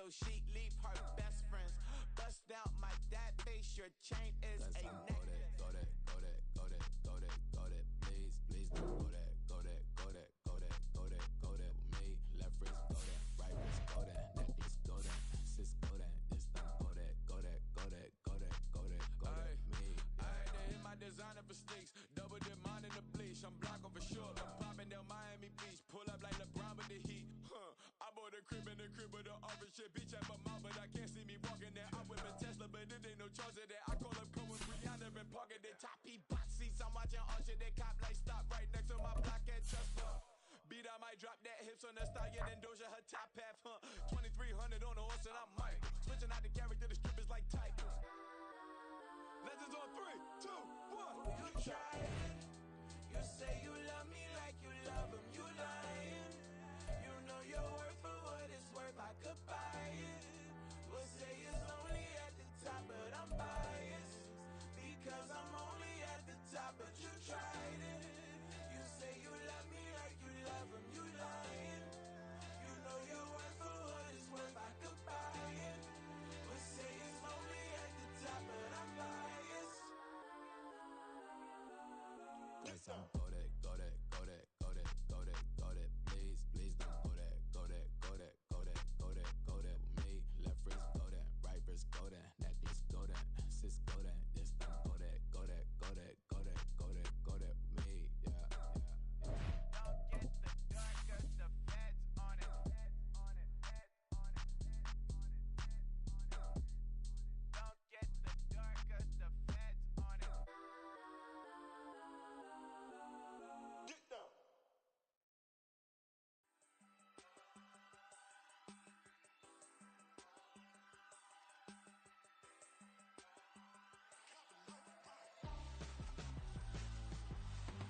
so she leave her best friends. Bust out my dad face, your chain is a necklace. Go that, please, don't go that, go that with me. Left wrist, go that, right wrist, go that, necklace, go that, sis, go that, this time, go that, me. Ayy, they hit my designer for sticks, double dip mine in the bleach. I'm blocking for sure, I'm popping down Miami Beach, pull up like LeBron with the heat. I bought a crib in the crib with the office shit, bitch at my mouth, but I can't see me walking there. I'm with a Tesla, but it ain't no charge of that. I call up Cohen, Rihanna, and parking the top P box seats. I'm watching Usher, they cop like stop right next to my block at Tesla. Beat, I might drop that hips on the stallion and Doja her top half, 2300 on the horse and I'm Mike. Switching out the character, the strippers like Tigers. Legends on 3, 2, 1. You trying, you say you love me like you love him, you lying. You know your worth for what it's worth, I could buy it. We'll say it's only at the top, but I'm biased. Because I'm only at the top, but you tried it. You say you love me like you love him, you lying. You know your worth for what it's worth, I could buy it. We'll say it's only at the top, but I'm biased. Guess I'm go that, please, don't go that, go that with me. Left wrist, go that, right wrist, go that, necklace, go that, sis, go that, this time, go that with me, yeah. Don't get the dark, cause the feds on it. Don't get the dark, cause the feds on it. Get down.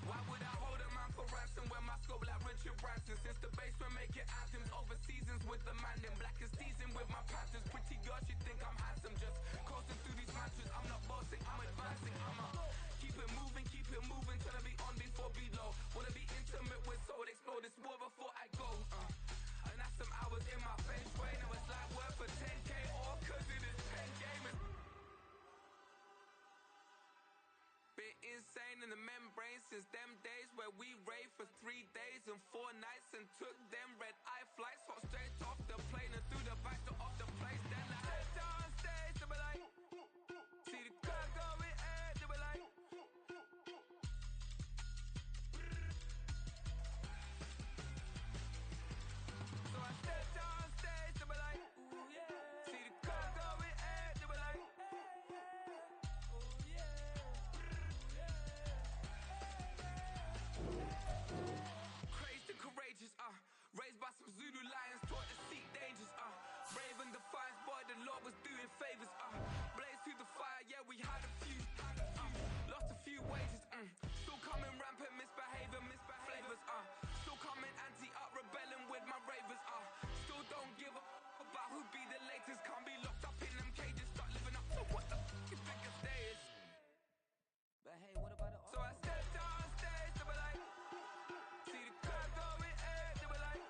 Why would I hold a man for ransom when my scope like Richard Branson? Since the basement making anthems over seasons with the man in black is teasing with my patterns. Pretty girl, she think I'm handsome. Just coasting through these mantras. I'm not bossing, I'm advancing. I'ma keep it moving, tryna be on before below. Wanna be intimate with soul, explore this war before I go. And that's some hours in my feng shui. Now it's like work for 10K, all cause it is pen game. Been insane in the membrane since them days where we raved for 3 days and 4 nights and took them red eye flights. Hot straight off the plane and through the back door of the place. Then I stepped on stage, they were like, see the crowd going air, they were like, so I stepped on stage, they were like, ooh yeah. See the crowd going air, they were like, oh yeah. Crazed and courageous, raised by some Zulu lions, taught to seek dangers, brave and defiant, boy, the Lord was doing favors, blaze through the fire, yeah, we had a few, lost a few wages, still coming rampant, misbehaving, flavors, still coming anti-up, rebelling with my ravers, still don't give a about who be the latest, can't be locked up in them cages, start living up to what the you think a day is. But hey, what about the so I stepped on stage, they were like, see the crowd going air, they were like,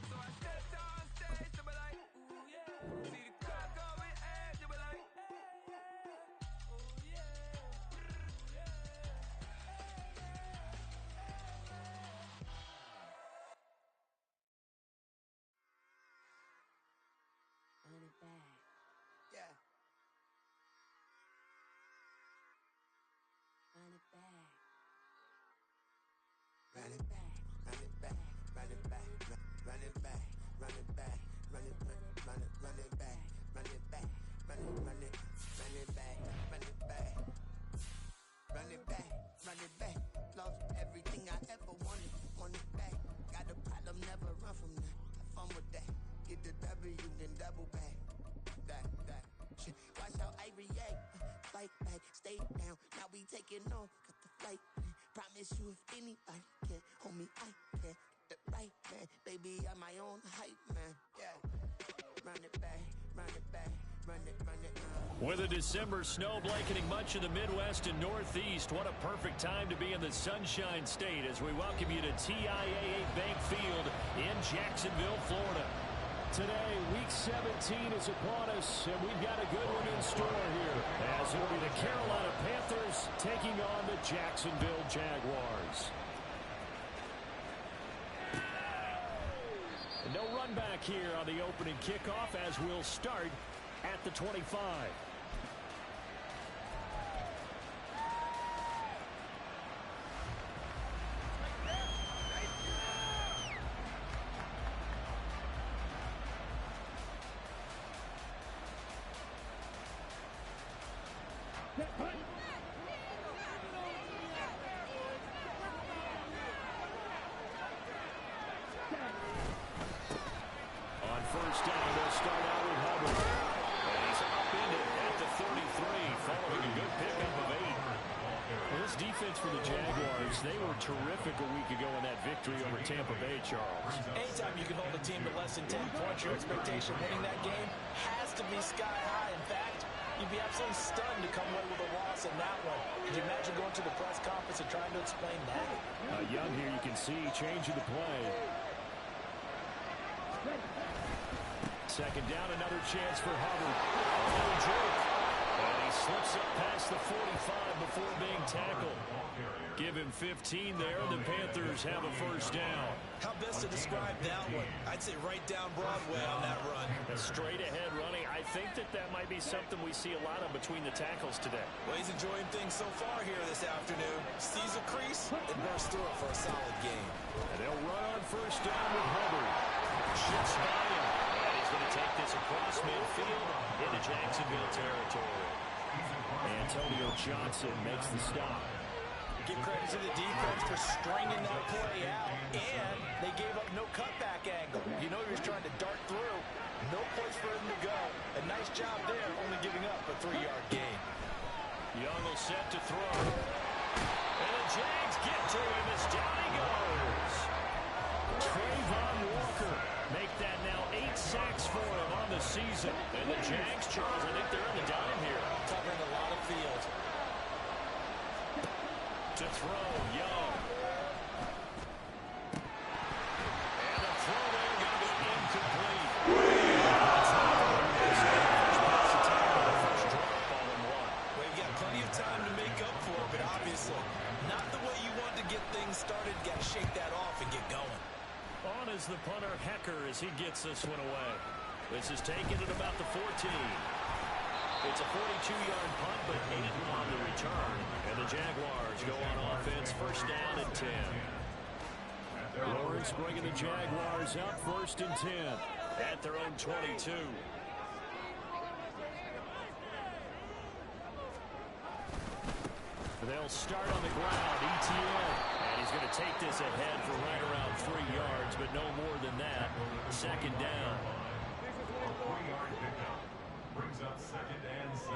so I stepped on stage, they were like, ooh yeah. See the crowd going air, they were like, oh yeah, ooh yeah. Run it back. Yeah. Run it back. Run it back, run it back, run it back, run it back, run it back, run it back, run it back, run it back, run it back, run it back, run it back, run it back. Lost everything I ever wanted, want it back. Got a problem, never run from that. Have fun with that. Get the W, then double back. That shit. Watch how I react. Fight back, stay down. Now we taking on, got the flight. Promise you if anybody can, homie, I can. Get the right man, baby, I'm my own hype man. Yeah. Run it back, run it back, With a December snow blanketing much of the Midwest and Northeast, what a perfect time to be in the Sunshine State as we welcome you to TIAA Bank Field in Jacksonville, Florida. Today, Week 17 is upon us, and we've got a good one in store here, as it'll be the Carolina Panthers taking on the Jacksonville Jaguars. No run back here on the opening kickoff as we'll start at the 25. On first down, they'll start out with Hubbard. And he's upended at the 33, following a good pickup of 8. Well, this defense for the Jaguars, they were terrific a week ago in that victory over Tampa Bay, Charles. Anytime you can hold a team to less than 10 points, your expectation winning that game has to be sky high. In fact, you'd be absolutely stunned to come away with a loss in that one. Could you imagine going to the press conference and trying to explain that? Young here, you can see changing the play. Second down, another chance for Hubbard. Another juke. And he slips up past the 45 before being tackled. Give him 15 there, and the Panthers have a first down. How best to describe that one? I'd say right down Broadway on that run. Straight ahead running. I think that might be something we see a lot of between the tackles today. Well, he's enjoying things so far here this afternoon. Sees a crease and bursts through it for a solid game. And they'll run on first down with Hubbard. Shifts by him. And he's going to take this across midfield into Jacksonville territory. Antonio Johnson makes the stop. Give credit to the defense for stringing that play out, and they gave up no cutback angle. You know he was trying to dart through. No place for him to go. A nice job there, only giving up a 3-yard gain. Young will set to throw. And the Jags get to him as down he goes. Trayvon Walker make that now 8 sacks for him on the season. And the Jags, Charles, I think they're in the dime here. Covering a lot of field. To throw, Young. And the throw there going to be incomplete. First drop, ball and 1. Well, you've got plenty of time to make up for it, but obviously not the way you want to get things started. Got to shake that off and get going. On is the punter, Hecker, as he gets this one away. This is taken at about the 14. It's a 42-yard punt, but 8 on the return. And the Jaguars go on offense, first down and 10. Lawrence bringing the Jaguars up first and 10 at their own 22. They'll start on the ground, ETN. And he's going to take this ahead for right around 3 yards, but no more than that. Second down. Brings up 2nd and 7.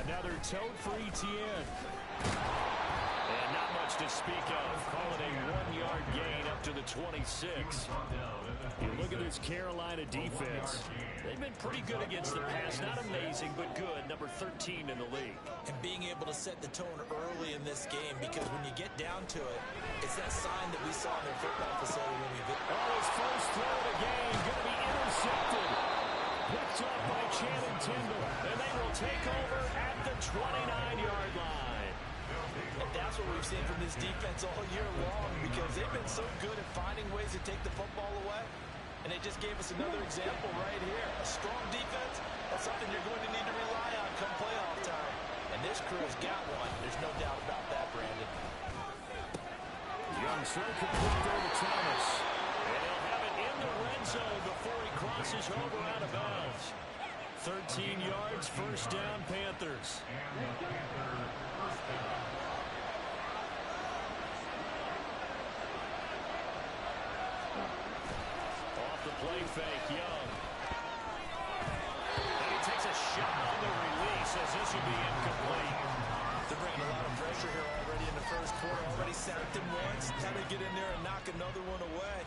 Another tote for ETN. And not much to speak of. Call it a 1-yard gain up to the 26. You look at this Carolina defense. They've been pretty good against the pass. Not amazing, but good. Number 13 in the league. And being able to set the tone early in this game, because when you get down to it, it's that sign that we saw in their football facility when we did. Oh, his first throw of the game going to be intercepted. Picked up by Channing Tindall. And they will take over at the 29-yard line. And that's what we've seen from this defense all year long, because they've been so good at finding ways to take the football away. And they just gave us another example right here. A strong defense, that's something you're going to need to rely on come playoff time. And this crew's got one. There's no doubt about that, Brandon. Young throw complete there to Thomas. And he'll have it in the red zone before he crosses over out of bounds. 13 yards, first down, Panthers. Off the play fake, Young. And he takes a shot on the release as this will be incomplete. They're bringing a lot of pressure here already in the first quarter. Already sacked him once. How they get in there and knock another one away.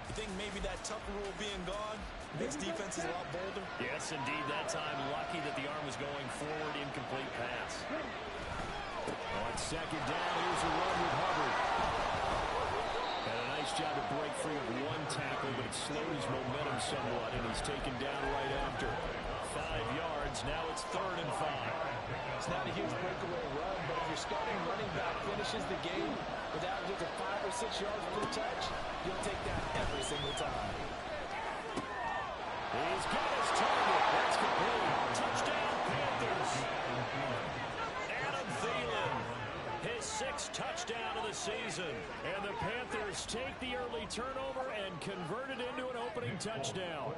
You think maybe that tuck rule being gone makes defenses a lot bolder. Yes, indeed. That time, lucky that the arm was going forward. Incomplete pass. On second down, here's a run with Hubbard. Had a nice job to break free of one tackle, but it slowed his momentum somewhat, and he's taken down right after. 5 yards. Now it's 3rd and 5. It's not a huge breakaway run, but if your starting running back finishes the game with averages of 5 or 6 yards per touch, you'll take that every single time. He's got his target. That's complete. Touchdown, Panthers. Adam Thielen, his 6th touchdown of the season. And the Panthers take the early turnover and convert it into an opening touchdown.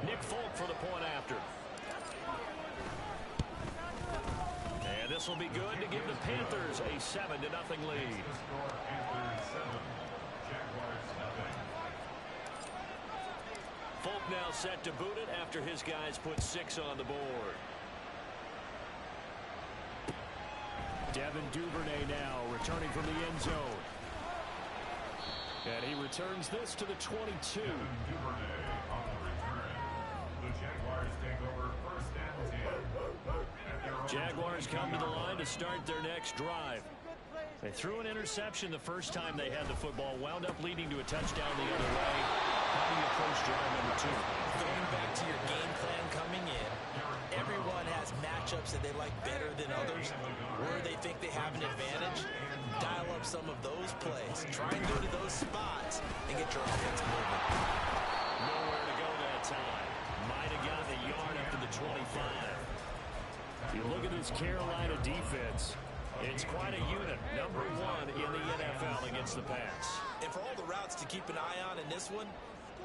Nick Folk for the point after. And this will be good to give the Panthers a 7-0 lead. Folk now set to boot it after his guys put 6 on the board. Devin Duvernay now returning from the end zone. And he returns this to the 22. Devin Duvernay on the return. The Jaguars take over 1st and 10. Jaguars come to the line to start their next drive. They threw an interception the first time they had the football, wound up leading to a touchdown the other way. How do you approach drive number 2? Going back to your game plan coming in, everyone has matchups that they like better than others, where they think they have an advantage. Dial up some of those plays. Try and go to those spots and get your offense moving. Nowhere to go that time. Might have gotten a yard up to the 25. You look at this Carolina defense. It's quite a unit. Number 1 in the NFL against the pass. And for all the routes to keep an eye on in this one,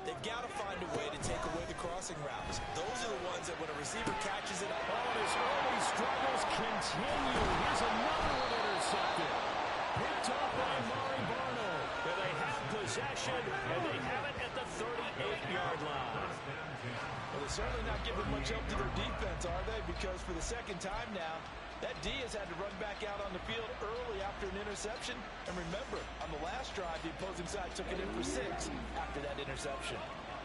they've got to find a way to take away the crossing routes. Those are the ones that when a receiver catches it up. Oh, his early struggles continue. Here's another one intercepted. Picked off by Mari Barno. And they have possession, and they have it at the 38-yard line. Well, they're certainly not giving much help to their defense, are they? Because for the second time now, that D has had to run back out on the field early after an interception. And remember, on the last drive, the opposing side took it in for 6 after that interception.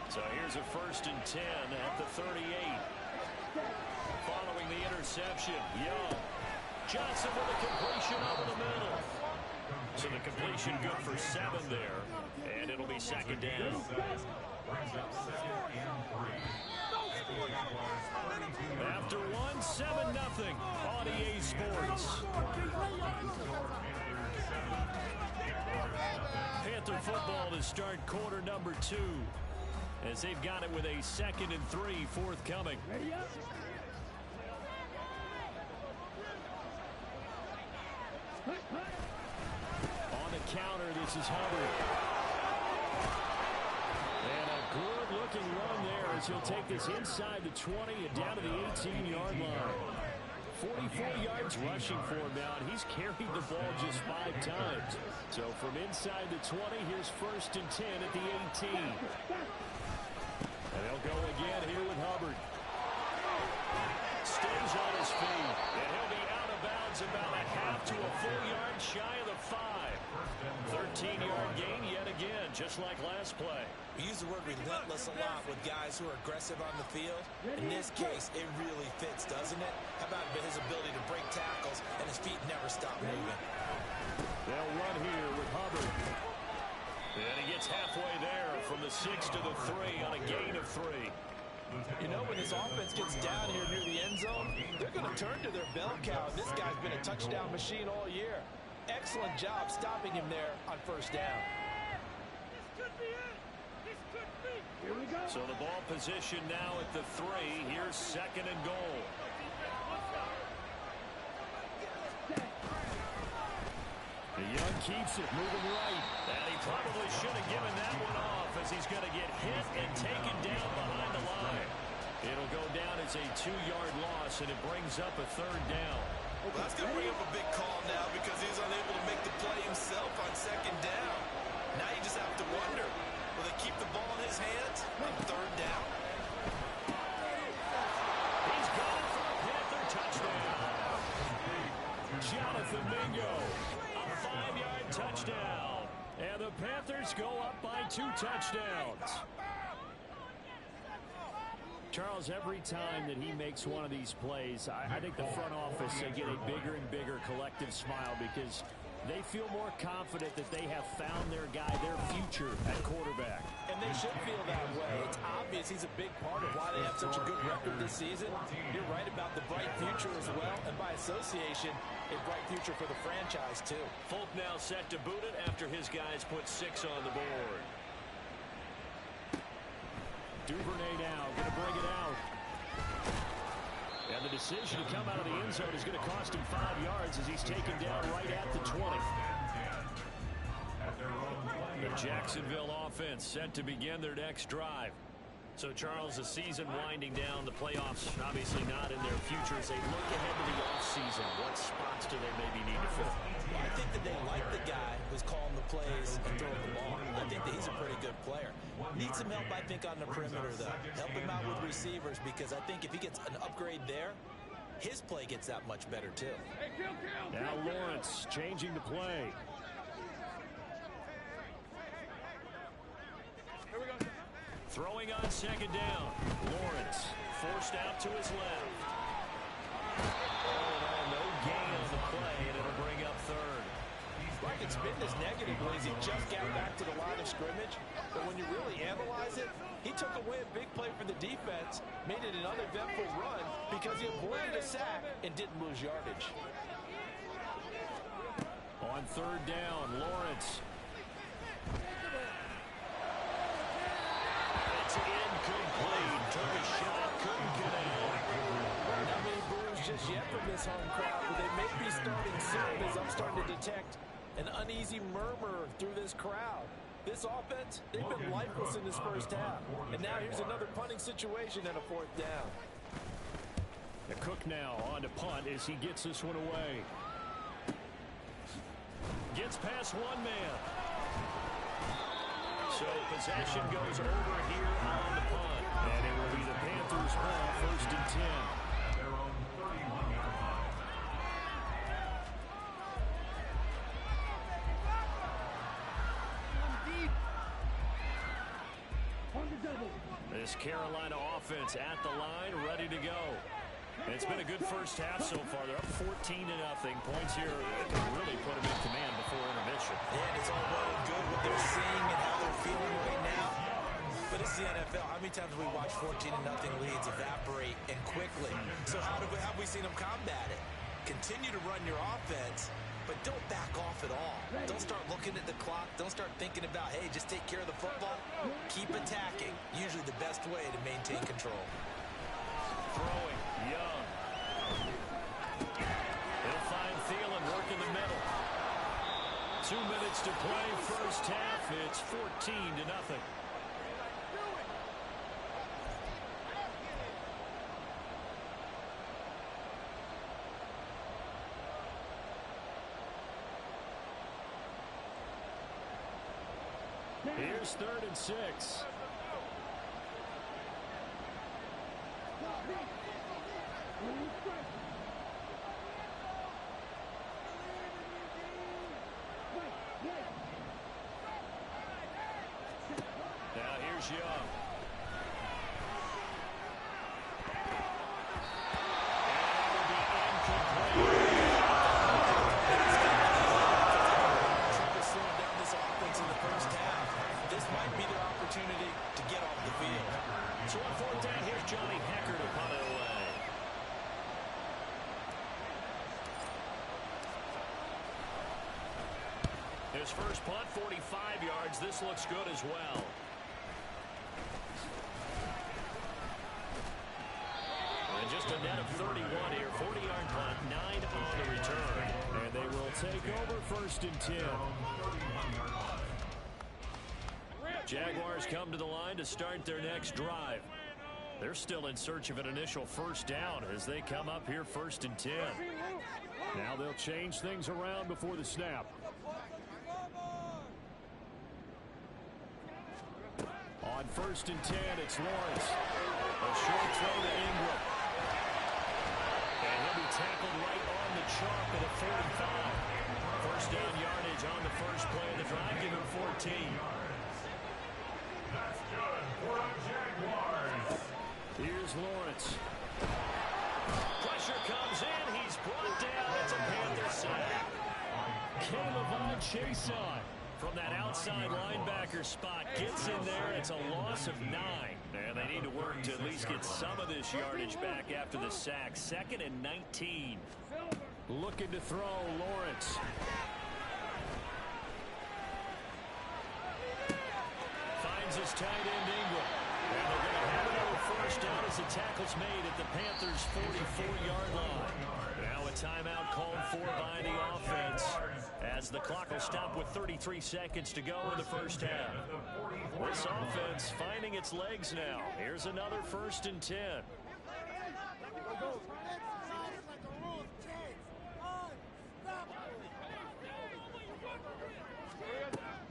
So here's a 1st and 10 at the 38. Following the interception, Young. Johnson with a completion over the middle. So the completion good for 7 there. And it'll be 2nd down. Brings up 2nd and 3. After 1, 7-0 on EA Sports. Panther football to start quarter number 2. As they've got it with a 2nd and 3 forthcoming. On the counter, this is Hubbard. And a good-looking run there as he'll take this inside the 20 and down to the 18-yard line. 44 yards rushing for him now, and he's carried the ball just 5 times. So from inside the 20, here's 1st and 10 at the 18. And they'll go again here with Hubbard. Stays on his feet, and he'll be out of bounds about a half to a full yard shy of the 5. 13-yard gain yet again, just like last play. We use the word relentless a lot with guys who are aggressive on the field. In this case, it really fits, doesn't it? How about his ability to break tackles and his feet never stop moving? They'll run here with Hubbard. And he gets halfway there from the 6 to the 3 on a gain of 3. You know, when this offense gets down here near the end zone, they're going to turn to their bell cow. This guy's been a touchdown machine all year. Excellent job stopping him there on 1st down. So the ball position now at the 3. Here's 2nd and goal. The Young keeps it moving right. And he probably should have given that one off as he's going to get hit and taken down behind the line. It'll go down as a 2-yard loss, and it brings up a 3rd down. Well, that's going to bring up a big call now because he's unable to make the play himself on 2nd down. Now you just have to wonder, will they keep the ball in his hands on 3rd down? He's got it for a Panther touchdown. Jonathan Mingo, a 5-yard touchdown. And the Panthers go up by 2 touchdowns. Charles, every time that he makes one of these plays, I think the front office get a bigger and bigger collective smile because they feel more confident that they have found their guy, their future at quarterback. And they should feel that way. It's obvious he's a big part of why they have such a good record this season. You're right about the bright future as well, and by association, a bright future for the franchise too. Folk now set to boot it after his guys put 6 on the board. Duvernay now going to bring it out. And the decision to come out of the end zone is going to cost him 5 yards as he's taken down right at the 20. The Jacksonville offense set to begin their next drive. So, Charles, the season winding down, the playoffs obviously not in their future. As they look ahead to the offseason, what spots do they maybe need to fill? Well, I think that they like the guy who's calling the plays and throwing the ball. I think that he's a pretty good player. Needs some help, I think, on the perimeter, though. Help him out with receivers because I think if he gets an upgrade there, his play gets that much better, too. Now Lawrence changing the play. Throwing on second down. Lawrence forced out to his left. Oh, no gain on the play, and it'll bring up third. I can spin this negatively as he just got back to the line of scrimmage. But when you really analyze it, he took away a big play for the defense, made it an uneventful run because he avoided a sack and didn't lose yardage. On third down, Lawrence. It's incomplete. Took a shot, couldn't get out. Not many boos just yet from this home crowd, but they may be starting soon as I'm starting to detect an uneasy murmur through this crowd. This offense, they've been lifeless in this first half. And now here's another punting situation and a 4th down. The Cook now on to punt as he gets this one away. Gets past one man. So possession goes over here on the punt. And it will be the Panthers' ball, 1st and 10. Their own 31-yard line. This Carolina offense at the line, ready to go. And it's been a good first half so far. They're up 14-0. Points here can really put them in command before intermission. And it's all well and good what they're seeing and how they're feeling right now. But it's the NFL. How many times have we watched 14-0 leads evaporate and quickly? So how have we seen them combat it? Continue to run your offense, but don't back off at all. Don't start looking at the clock. Don't start thinking about, hey, just take care of the football. Keep attacking. Usually the best way to maintain control. Throwing, Young. He'll find Thielen working the middle. 2 minutes to play, first half. It's 14-0. Here's 3rd and 6. Now here's Young. So on 4th down, here's Johnny Hecker to punt it away. His first punt, 45 yards. This looks good as well. And just a net of 31 here. 40-yard punt, 9 on the return. And they will take over 1st and 10. Jaguars come to the line to start their next drive. They're still in search of an initial first down as they come up here 1st and 10. Now they'll change things around before the snap. On 1st and 10, it's Lawrence. A short throw to Ingram. And he'll be tackled right on the chalk at a 45. First down yardage on the first play of the drive. Give him 14. That's good for the Jaguars. Here's Lawrence. Pressure comes in. He's brought down. It's a Panther sack. Caleb Chason from that outside linebacker spot gets in there. It's a loss of 9. And they need to work to at least get some of this yardage back after the sack. 2nd and 19. Looking to throw, Lawrence. Finds his tight end, Ingram. And they're going to have another first down as the tackle's made at the Panthers' 44-yard line. Now a timeout called for by the offense as the clock will stop with 33 seconds to go in the first half. This offense finding its legs now. Here's another 1st and 10.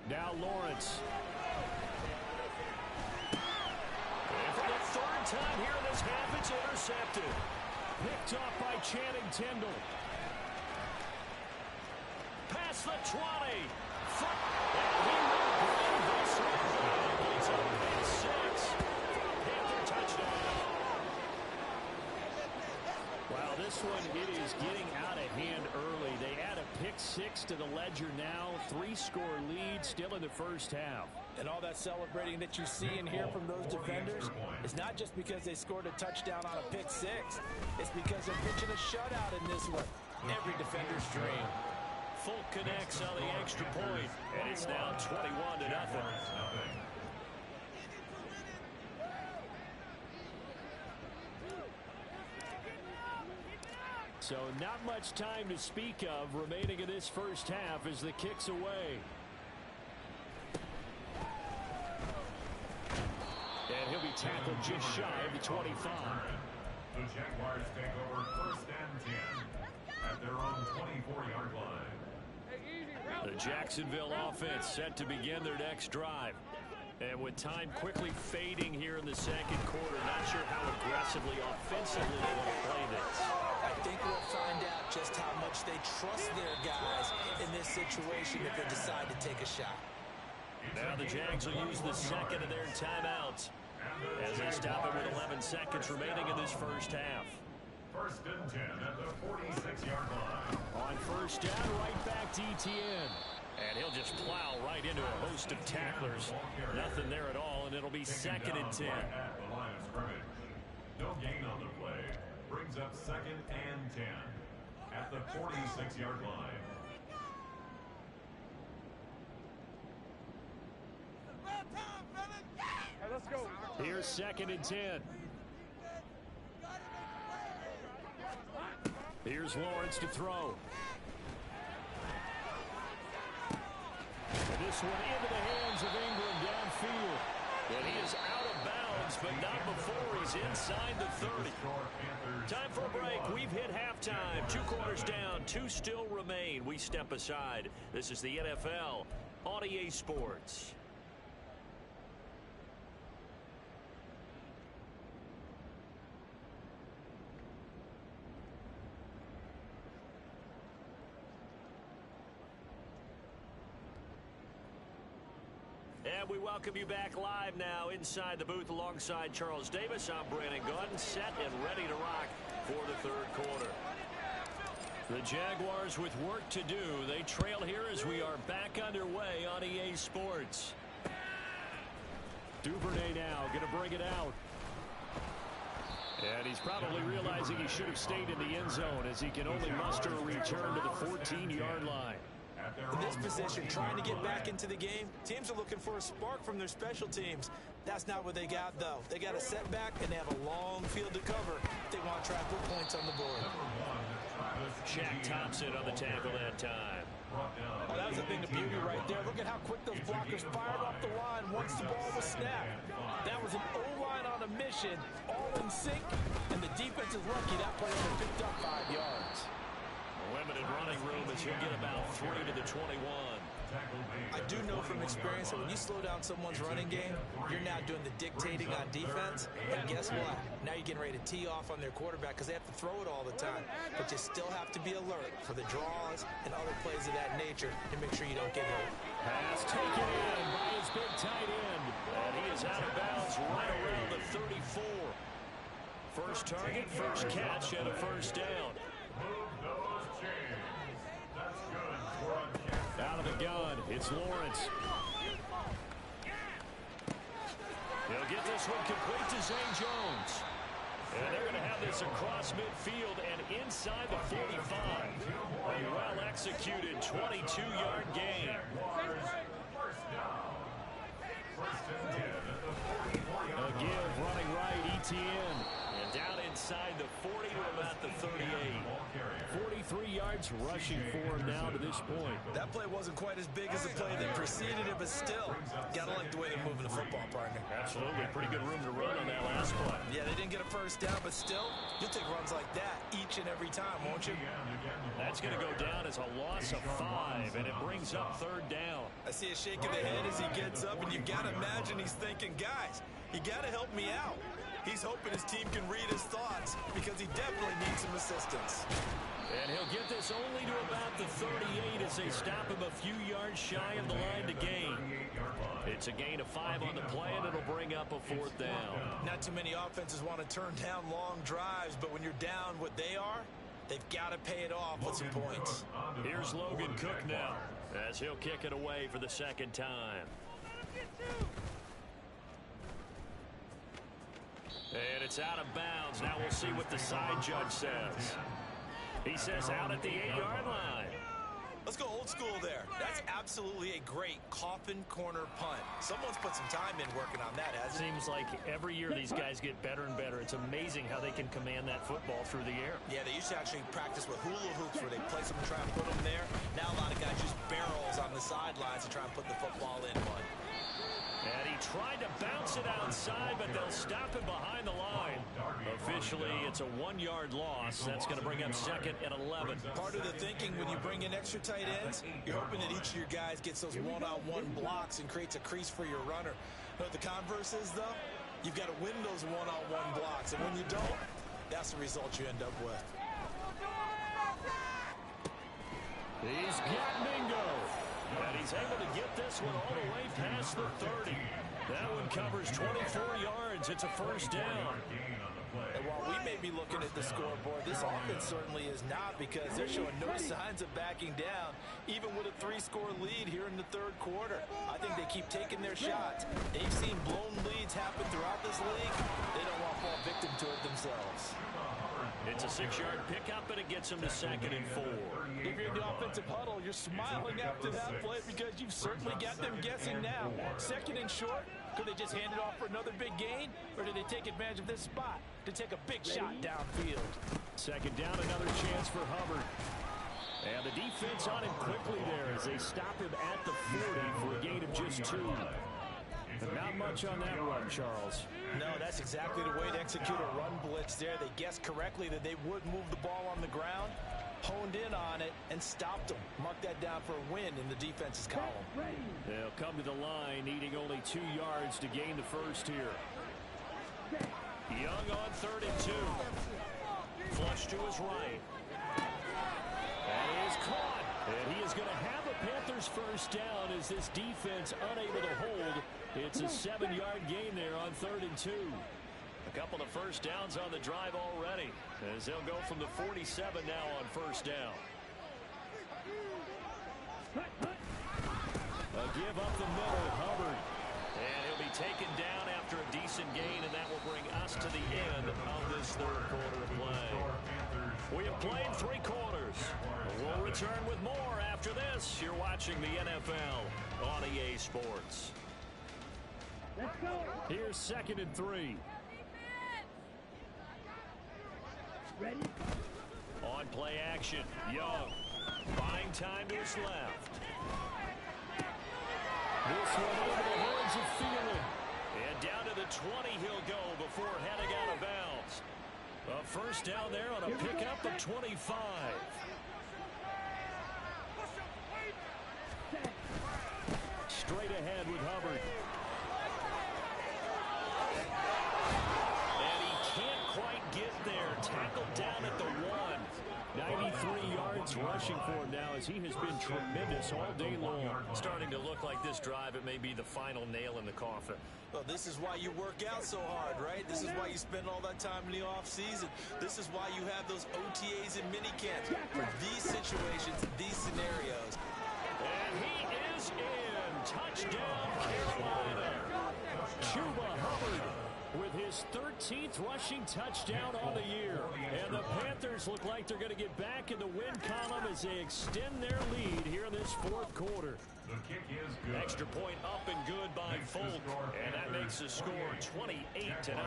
Now Lawrence. And for the 3rd time here in this half, it's intercepted. Picked off by Channing Tindall. Past the 20. And he will bring this one down. It's a big 6. Panther touchdown. Wow, this one, it is getting out of hand early. They add a pick 6 to the ledger now. 3-score lead still in the first half. And all that celebrating that you see and hear from those defenders is not just because they scored a touchdown on a pick 6. It's because they're pitching a shutout in this one. Every defender's dream. Folk connects on the extra point, and it's now 21-0. So not much time to speak of remaining in this first half as the kick's away. And he'll be tackled just shy of the 25. The Jaguars take over 1st and 10 at their own 24-yard line. The Jacksonville offense set to begin their next drive. And with time quickly fading here in the second quarter, not sure how aggressively, offensively they want to play this. I think we'll find out just how much they trust their guys in this situation if they decide to take a shot. Now the Jags will use the second of their timeouts as they stop it with 11 seconds remaining in this first half. 1st and 10 at the 46-yard line. On first down, right back to Etienne. And he'll just plow right into a host of tacklers. Nothing there at all, and it'll be 2nd and 10. At the line of scrimmage. No gain on the play. Brings up 2nd and 10 at the 46-yard line. Let's go. Here's 2nd and 10. Here's Lawrence to throw. And this one into the hands of Ingram downfield. And he is out of bounds, but not before he's inside the 30. Time for a break. We've hit halftime. 2 quarters down. 2 still remain. We step aside. This is the NFL on EA Sports. And we welcome you back live now inside the booth alongside Charles Davis. I'm Brandon Gunn, set and ready to rock for the 3rd quarter. The Jaguars with work to do. They trail here as we are back underway on EA Sports. Duvernay now going to bring it out. And he's probably realizing he should have stayed in the end zone as he can only muster a return to the 14-yard line. In this position, trying to get back into the game, teams are looking for a spark from their special teams. That's not what they got, though. They got a setback, and they have a long field to cover if they want to try and put points on the board. Shaq Thompson on the tackle that time. Oh, that was a thing of beauty right there. Look at how quick those blockers fired off the line once the ball was snapped. That was an O-line on a mission, all in sync, and the defense is lucky that play only picked up 5 yards. Limited running room as he'll get about 3 to the 21. I do know from experience that when you slow down someone's running game, you're now doing the dictating on defense. And guess what? Now you're getting ready to tee off on their quarterback because they have to throw it all the time. But you still have to be alert for the draws and other plays of that nature to make sure you don't get hurt. Pass taken in by his big tight end. And he is out of bounds right around the 34. First target, first catch, and a first down. Out of the gun, it's Lawrence. He'll get this one complete to Zane Jones. And they're going to have this across midfield and inside the 45. A well-executed 22-yard gain. A give running right, Etienne. And down inside the 40 to about the 38. 43 yards rushing for him now to this point. That play wasn't quite as big as the play that preceded it, but still, gotta like the way they're moving the football, partner. Absolutely. Pretty good room to run on that last play. Yeah, they didn't get a first down, but still, you'll take runs like that each and every time, won't you? That's going to go down as a loss of 5, and it brings up third down. I see a shake of the head as he gets up, and you've got to imagine he's thinking, guys, you got to help me out. He's hoping his team can read his thoughts because he definitely needs some assistance. And he'll get this only to about the 38 as they stop him a few yards shy of the line to gain. It's a gain of 5 on the play, and it'll bring up a fourth down. Not too many offenses want to turn down long drives, but when you're down what they are, they've got to pay it off with some points. Here's Logan Cook now as he'll kick it away for the second time. And it's out of bounds. Now we'll see what the side judge says. He says out at the 8-yard line. Let's go old school there. That's absolutely a great coffin corner punt. Someone's put some time in working on that, hasn't it? Seems like every year these guys get better and better. It's amazing how they can command that football through the air. Yeah, they used to actually practice with hula hoops where they place them and try and put them there. Now a lot of guys use barrels on the sidelines to try and put the football in one. And he tried to bounce it outside, but they'll stop him behind the line. Officially, it's a 1-yard loss. That's going to bring up second and 11. Part of the thinking when you bring in extra tight ends, you're hoping that each of your guys gets those one-on-one blocks and creates a crease for your runner. You know what the converse is, though? You've got to win those one-on-one blocks, and when you don't, that's the result you end up with. He's got Mingo. And he's able to get this one all the way past the 30. That one covers 24 yards. It's a first down. And while we may be looking at the scoreboard, this offense certainly is not, because they're showing no signs of backing down, even with a 3-score lead here in the third quarter. I think they keep taking their shots. They've seen blown leads happen throughout this league. They don't want to fall victim to it themselves. It's a 6-yard pickup, and it gets them to second and 4. If you're in the offensive huddle, you're smiling after that play because you've certainly got them guessing now. Second and short, could they just hand it off for another big gain, or did they take advantage of this spot to take a big shot downfield? Second down, another chance for Hubbard. And the defense on him quickly there as they stop him at the 40 for a gain of just 2. But not much on that run, Charles. No, that's exactly the way to execute a run blitz there. They guessed correctly that they would move the ball on the ground, honed in on it, and stopped them. Mark that down for a win in the defense's column. They'll come to the line, needing only 2 yards to gain the first here. Young on 3rd and 2. Flush to his right. That is caught. And he is going to have a Panthers first down as this defense unable to hold. It's a 7-yard gain there on 3rd and 2. A couple of first downs on the drive already as they'll go from the 47 now on first down. A give up the middle, Hubbard. And he'll be taken down after a decent gain, and that will bring us to the end of this third quarter of play. We have played 3 quarters. We'll return with more after this. You're watching the NFL on EA Sports. Here's 2nd and 3. Ready? On play action, Young. Buying time to his left. This one over the heads of Thielen. And down to the 20 he'll go before heading out of bounds. A first down there on a pickup of 25. straight ahead with Hubbard. And he can't quite get there. Tackled down at the 1. 93 yards rushing for him now as he has been tremendous all day long. Starting to look like this drive, it may be the final nail in the coffin. Well, this is why you work out so hard, right? This is why you spend all that time in the offseason. This is why you have those OTAs and minicamps for these situations, these scenarios. And he is in. Touchdown, Carolina. Chuba Hubbard with his 13th rushing touchdown on the year. And the Panthers look like they're going to get back in the win column as they extend their lead here in this fourth quarter. The kick is good. Extra point up and good by Folk. And that makes the score 28-0.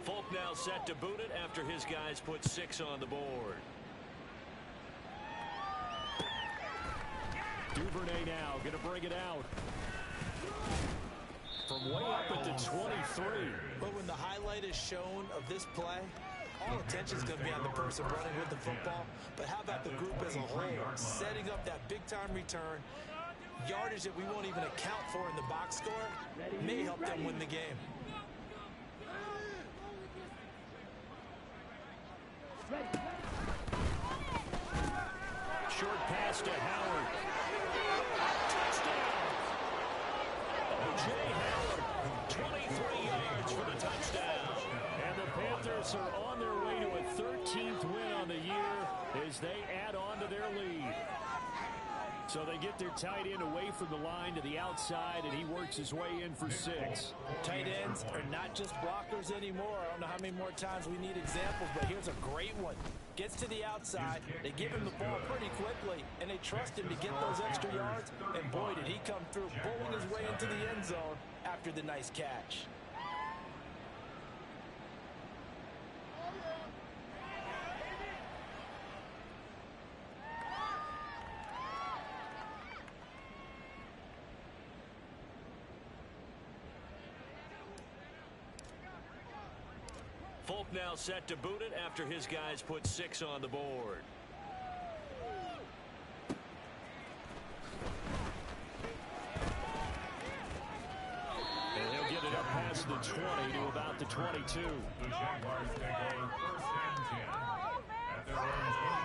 Folk now set to boot it after his guys put 6 on the board. Duvernay now going to bring it out. From way up at the 23. But when the highlight is shown of this play, all attention is going to be on the person running with the football. But how about the group as a whole? Setting up that big-time return, yardage that we won't even account for in the box score, may help them win the game. Short pass to Howard. Touchdown! O.J. Howard, 23 yards for the touchdown. And the Panthers are on their way to a 13th win on the year as they add on to their lead. So they get their tight end away from the line to the outside, and he works his way in for 6. Tight ends are not just blockers anymore. I don't know how many more times we need examples, but here's a great one. Gets to the outside, they give him the ball pretty quickly, and they trust him to get those extra yards, and boy, did he come through, bowling his way into the end zone after the nice catch. Folk now set to boot it after his guys put 6 on the board. And he'll get it up past the 20 to about the 22. The Jaguars take over 1st and 10 at their own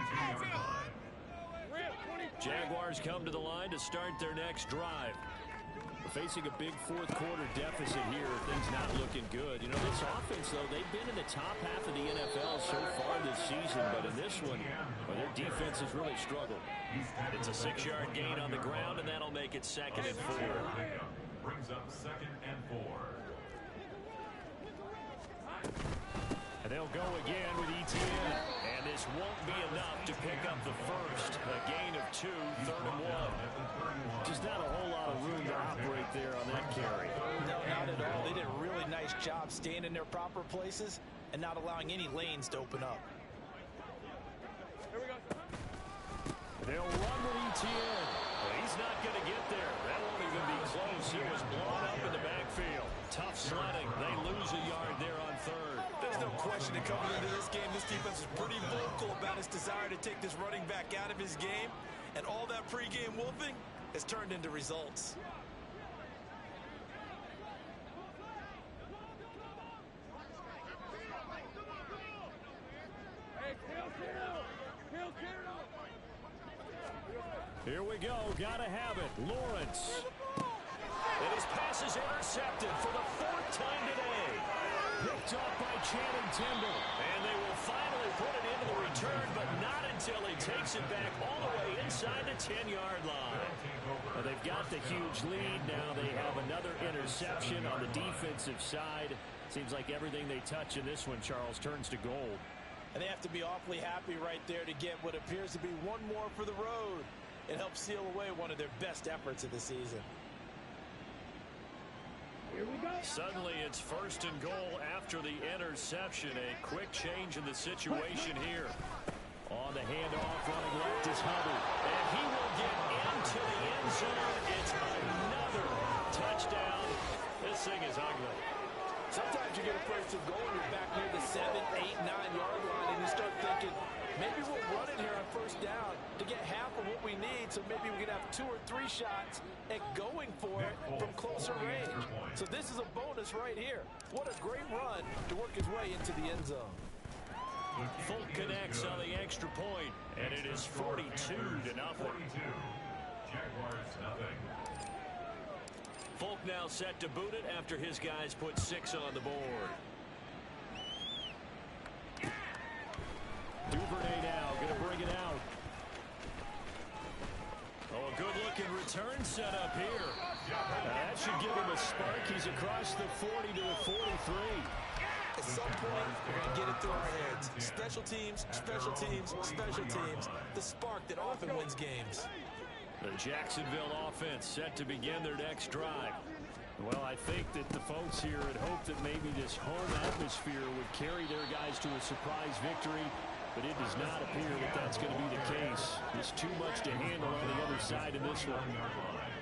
22-yard line. Jaguars come to the line to start their next drive. Facing a big fourth quarter deficit here, things not looking good. You know, this offense, though, they've been in the top half of the NFL so far this season, but in this one, well, their defense has really struggled. It's a 6-yard gain on the ground, and that'll make it 2nd and 4. Brings up 2nd and 4. And they'll go again with ETN. And this won't be enough to pick up the first. A gain of 2, 3rd and 1. Just not a whole lot of room to operate there on that carry. No, not at all. They did a really nice job staying in their proper places and not allowing any lanes to open up. They'll run with ETN. Well, he's not going to get there. That won't even be close. It was blown up in the backfield. Tough sledding. They lose a yard there on 3rd. There's no question that coming into this game, this defense is pretty vocal about its desire to take this running back out of his game. And all that pregame wolfing has turned into results. Here we go. Gotta have it. Lawrence. And his pass is intercepted for the 4th time today. Picked up by Channing Tindall. And they will finally put it into the return, but not until he takes it back all the way inside the 10-yard line. Well, they've got the huge lead now. They have another interception on the defensive side. Seems like everything they touch in this one, Charles, turns to gold. And they have to be awfully happy right there to get what appears to be one more for the road. It helps seal away one of their best efforts of the season. Here we go. Suddenly it's 1st and goal after the interception. A quick change in the situation here. On the handoff, running left is Hubbard. And he will get into the end zone. It's another touchdown. This thing is ugly. Sometimes you get a first and goal and you're back near the 7, 8, 9-yard line, and you start thinking, maybe we'll run it here on 1st down to get half of what we need, so maybe we can have 2 or 3 shots and going for it from closer range. So this is a bonus right here. What a great run to work his way into the end zone. Folk connects on the extra point, and it is 42-0. Jaguars nothing. Folk now set to boot it after his guys put 6 on the board. Duvernay now going to bring it out. Oh, a good-looking return set up here. That should give him a spark. He's across the 40 to the 43. At some point, we're going to get it through our heads. Special teams, special teams, special teams. The spark that often wins games. The Jacksonville offense set to begin their next drive. Well, I think that the folks here had hoped that maybe this home atmosphere would carry their guys to a surprise victory, but it does not appear that that's going to be the case. There's too much to handle on the other side in this one.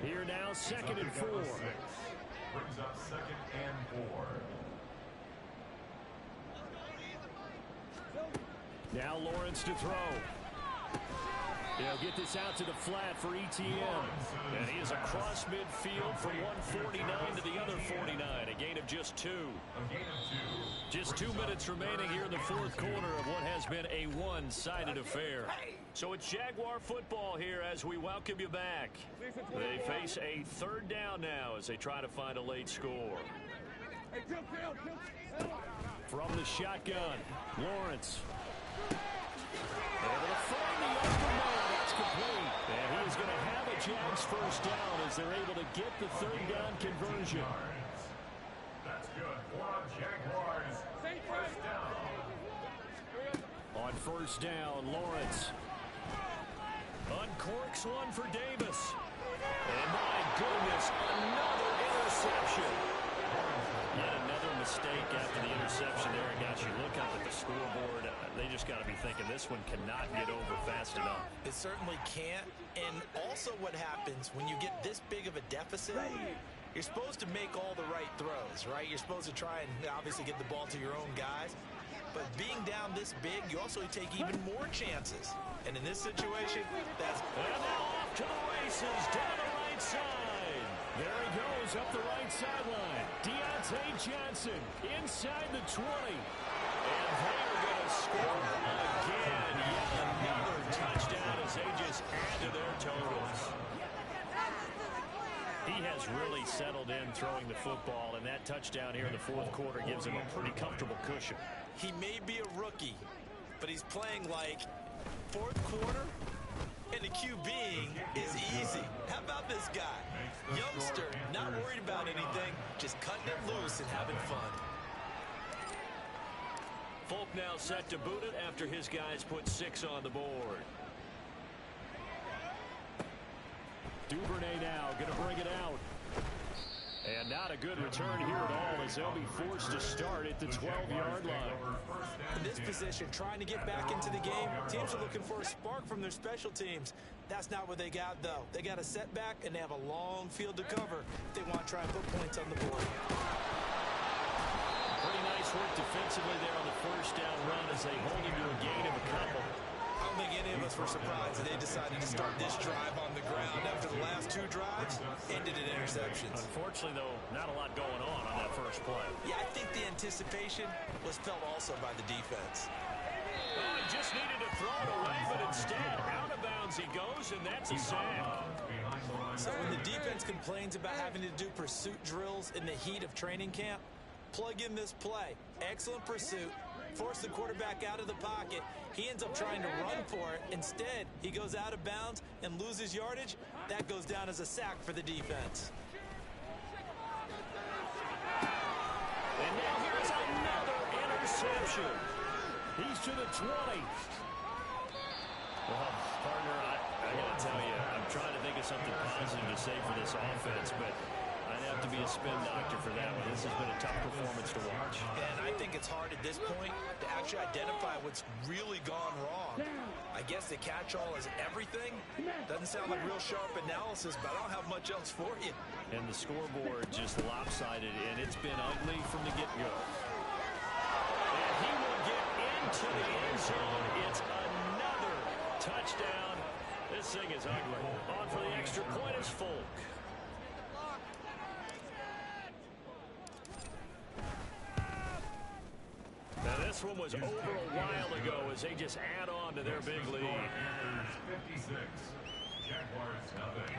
Here now, 2nd and 4. Brings up 2nd and 4. Now Lawrence to throw. They'll get this out to the flat for ETN. And he is across midfield from 149 to the other 49. A gain of just 2. Just 2 minutes remaining here in the fourth quarter of what has been a one-sided affair. So it's Jaguar football here as we welcome you back. They face a 3rd down now as they try to find a late score. From the shotgun, Lawrence. Able to find the open man. That's complete. And he is going to have a Jags first down as they're able to get the 3rd down conversion. That's good for Jaguars. First down. On 1st down, Lawrence. Uncorks one for Davis. And my goodness, another interception. Yet another mistake after the interception there. And gosh, you look up at the scoreboard, they just got to be thinking this one cannot get over fast enough. It certainly can't. And also what happens when you get this big of a deficit, you're supposed to make all the right throws, right? You're supposed to try and obviously get the ball to your own guys. But being down this big, you also take even more chances. And in this situation, that's... And now off to the races, down the right side. There he goes up the right sideline. Deontay Johnson inside the 20. And they are going to score again. Yet another touchdown as they just add to their totals. He has really settled in throwing the football, and that touchdown here in the fourth quarter gives him a pretty comfortable cushion. He may be a rookie, but he's playing like fourth quarter, and the QBing is easy. How about this guy? Youngster, not worried about anything, just cutting it loose and having fun. Folk now set to boot it after his guys put 6 on the board. Duvernay now going to bring it out. And not a good return here at all as they'll be forced to start at the 12-yard line. In this position, trying to get back into the game, teams are looking for a spark from their special teams. That's not what they got, though. They got a setback, and they have a long field to cover if they want to try and put points on the board. Pretty nice work defensively there on the first down run as they hold him to a gain of a couple. I don't think any of us were surprised that they decided to start this drive on the ground after the last 2 drives ended in interceptions. Unfortunately, though, not a lot going on that first play. Yeah, I think the anticipation was felt also by the defense. Well, he just needed to throw it away, but instead, out of bounds he goes, and that's a sack. So when the defense complains about having to do pursuit drills in the heat of training camp, plug in this play. Excellent pursuit. Force the quarterback out of the pocket. He ends up trying to run for it. Instead, he goes out of bounds and loses yardage. That goes down as a sack for the defense. And now here's another interception. He's to the 20. Well, partner, I got to tell you, I'm trying to think of something positive to say for this offense, but I'd have to be a spin doctor for that one. This has been a tough performance to watch. And I think it's hard at this point to actually identify what's really gone wrong. I guess the catch-all is everything. Doesn't sound like real sharp analysis, but I don't have much else for you. And the scoreboard just lopsided, and it's been ugly from the get-go. And he will get into the end zone. It's another touchdown This thing is ugly. On for the extra point is Folk. Now this one was over a while ago as they just add on to their big lead. 56. Jaguars nothing.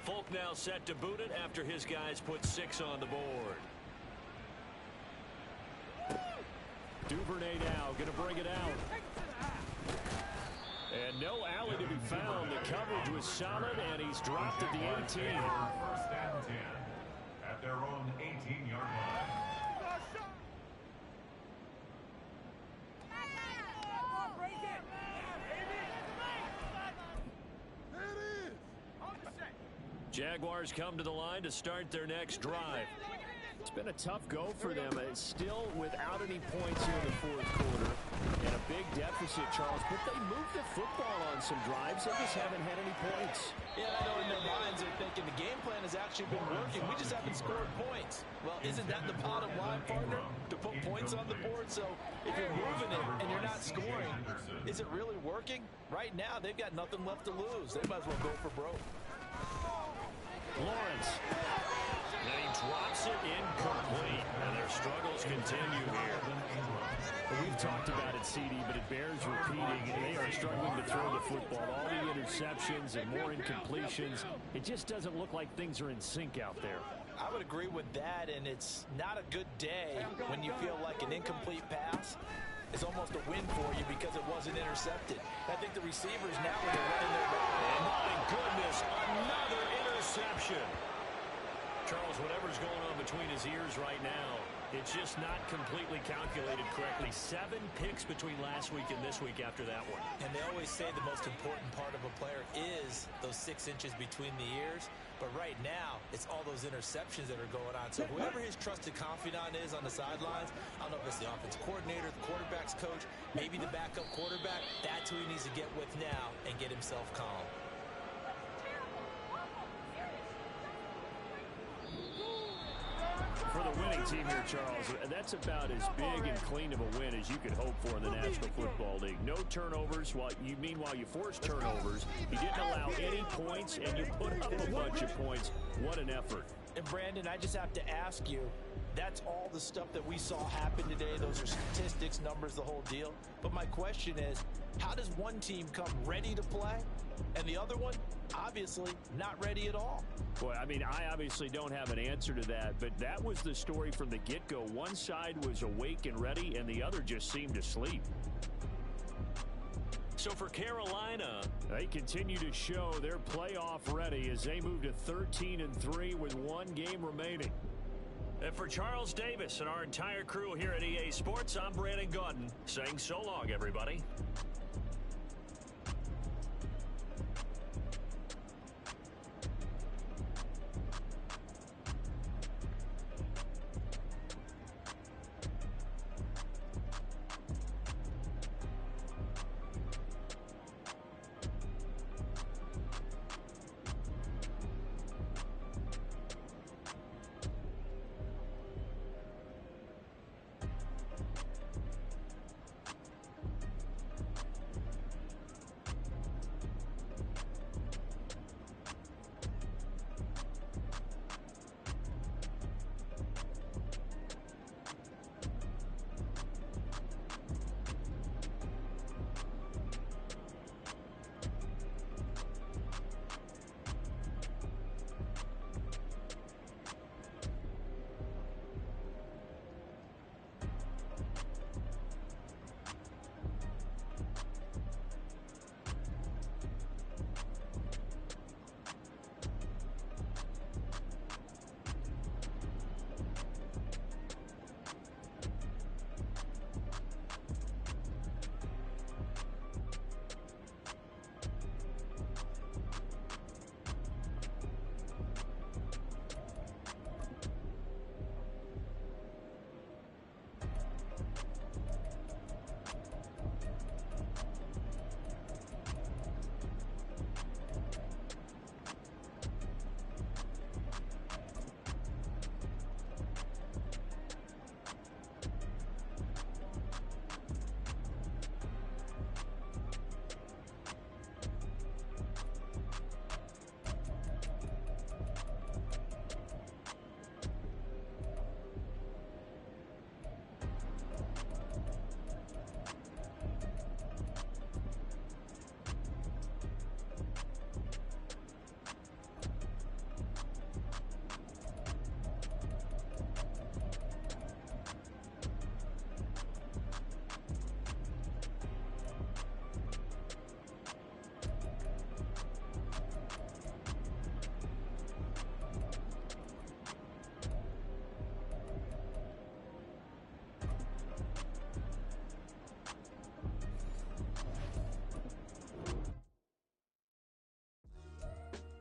Folk now set to boot it after his guys put 6 on the board. Duvernay now going to bring it out. And no alley to be found. The coverage was solid, and he's dropped at the 18. First and 10 at their own 18-yard line. Jaguars come to the line to start their next drive. It's been a tough go for them. It's still without any points here in the fourth quarter. And a big deficit, Charles. But they moved the football on some drives. They just haven't had any points. Yeah, I know in their minds they're thinking the game plan has actually been working. We just haven't scored points. Well, isn't that the bottom line, partner? To put points on the board? So if you're moving it and you're not scoring, is it really working? Right now, they've got nothing left to lose. They might as well go for broke. Lawrence. And he drops it incomplete. And their struggles continue here. We've talked about it, CD, but it bears repeating. They are struggling to throw the football. All the interceptions and more incompletions. It just doesn't look like things are in sync out there. I would agree with that, and it's not a good day when you feel like an incomplete pass is almost a win for you because it wasn't intercepted. I think the receivers now are running their route. And my goodness, another interception. Charles, whatever's going on between his ears right now, it's just not completely calculated correctly. 7 picks between last week and this week after that one. And they always say the most important part of a player is those 6 inches between the ears. But right now, it's all those interceptions that are going on. So whoever his trusted confidant is on the sidelines, I don't know if it's the offense coordinator, the quarterback's coach, maybe the backup quarterback, that's who he needs to get with now and get himself calm. For the winning team here, Charles, that's about as big and clean of a win as you could hope for in the National Football League. No turnovers. Meanwhile, you forced turnovers. You didn't allow any points, and you put up a bunch of points. What an effort. And, Brandon, I just have to ask you, that's all the stuff that we saw happen today. Those are statistics, numbers, the whole deal. But my question is, how does one team come ready to play and the other one, obviously, not ready at all? Boy, I mean, I obviously don't have an answer to that, but that was the story from the get-go. One side was awake and ready, and the other just seemed to sleep. So for Carolina, they continue to show they're playoff ready as they move to 13-3 with 1 game remaining. And for Charles Davis and our entire crew here at EA Sports, I'm Brandon Gaudin saying so long, everybody.